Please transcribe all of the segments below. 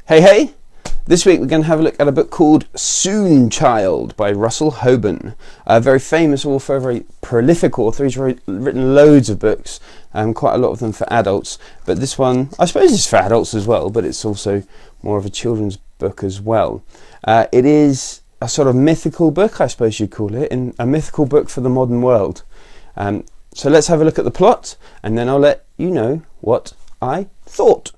Hey, hey! This week we're going to have a look at a book called Soonchild by Russell Hoban, a very famous author, a very prolific author. He's written loads of books, quite a lot of them for adults, but this one I suppose is for adults as well, but it's also more of a children's book as well. It is a sort of mythical book, I suppose you'd call it, a mythical book for the modern world. So let's have a look at the plot, and then I'll let you know what I thought.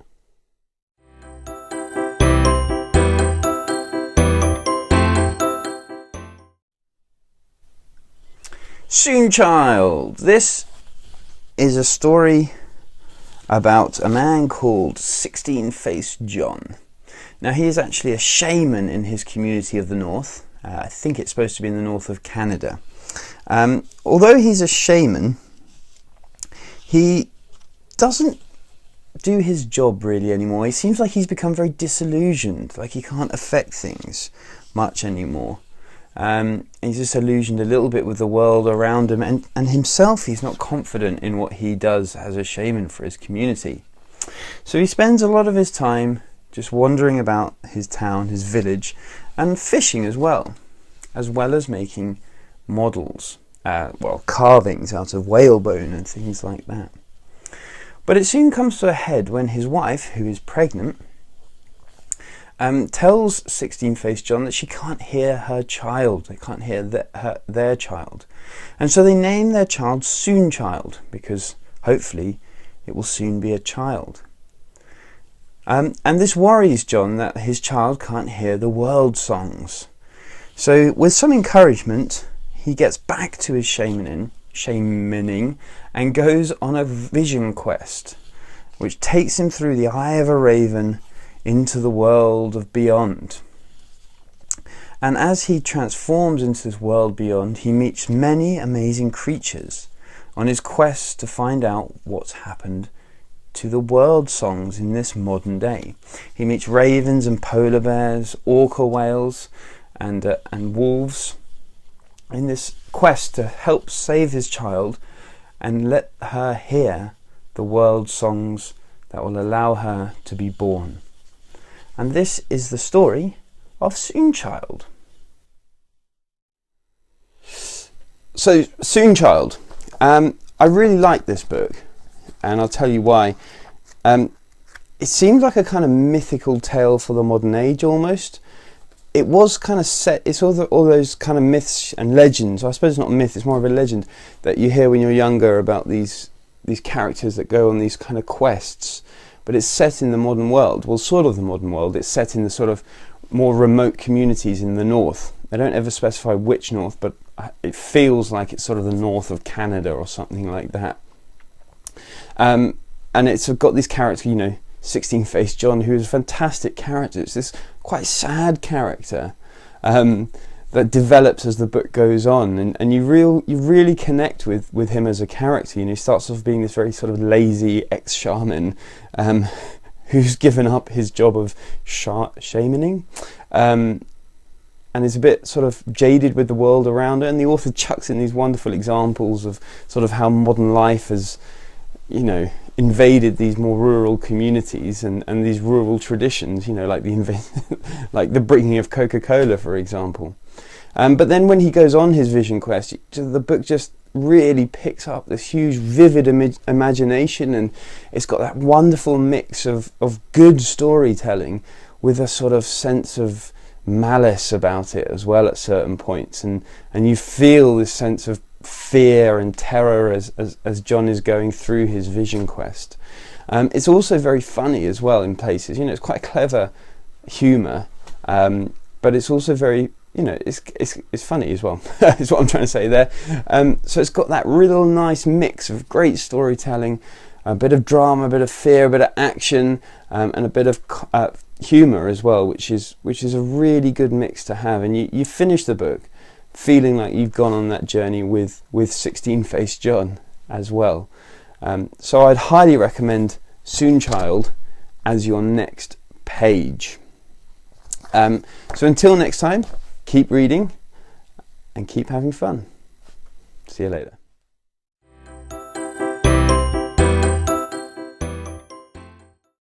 Soonchild. This is a story about a man called 16-Faced John. Now, he is actually a shaman in his community of the north. I think it's supposed to be in the north of Canada. Although he's a shaman, he doesn't do his job really anymore. He seems like he's become very disillusioned, like he can't affect things much anymore. He's disillusioned a little bit with the world around him, and himself, he's not confident in what he does as a shaman for his community. So he spends a lot of his time just wandering about his town, his village, and fishing as well as making models, carvings out of whalebone and things like that. But it soon comes to a head when his wife, who is pregnant, tells 16-Faced John that she can't hear her child. They can't hear their child. And so they name their child Soonchild, because hopefully it will soon be a child. And this worries John, that his child can't hear the world songs. So with some encouragement, he gets back to his shamaning and goes on a vision quest, which takes him through the eye of a raven into the world of beyond. And as he transforms into this world beyond, he meets many amazing creatures on his quest to find out what's happened to the world songs in this modern day. He meets ravens and polar bears, orca whales and wolves in this quest to help save his child and let her hear the world songs that will allow her to be born. And this is the story of Soonchild. So, Soonchild. I really like this book, and I'll tell you why. It seems like a kind of mythical tale for the modern age almost. It was kind of set, it's all those kind of myths and legends. I suppose it's not a myth, it's more of a legend that you hear when you're younger about these characters that go on these kind of quests. But it's set in the modern world, well, sort of the modern world. It's set in the sort of more remote communities in the north. They don't ever specify which north, but it feels like it's sort of the north of Canada or something like that. And it's got this character, 16-Faced John, who is a fantastic character. It's this quite sad character that develops as the book goes on, and you really connect with him as a character. He starts off being this very sort of lazy ex-shaman who's given up his job of shamaning, and is a bit sort of jaded with the world around her, and the author chucks in these wonderful examples of sort of how modern life has invaded these more rural communities and these rural traditions, like like the bringing of Coca-Cola, for example. But then when he goes on his vision quest, the book just really picks up this huge vivid imagination, and it's got that wonderful mix of good storytelling with a sort of sense of malice about it as well at certain points, and you feel this sense of fear and terror as John is going through his vision quest. It's also very funny as well in places. It's quite clever humour, but it's also very it's funny as well. Is what I'm trying to say there. So it's got that real nice mix of great storytelling, a bit of drama, a bit of fear, a bit of action, and a bit of humour as well, which is a really good mix to have. And you finish the book feeling like you've gone on that journey with 16-Faced John as well. So I'd highly recommend Soonchild as your next page. So until next time, keep reading and keep having fun. See you later.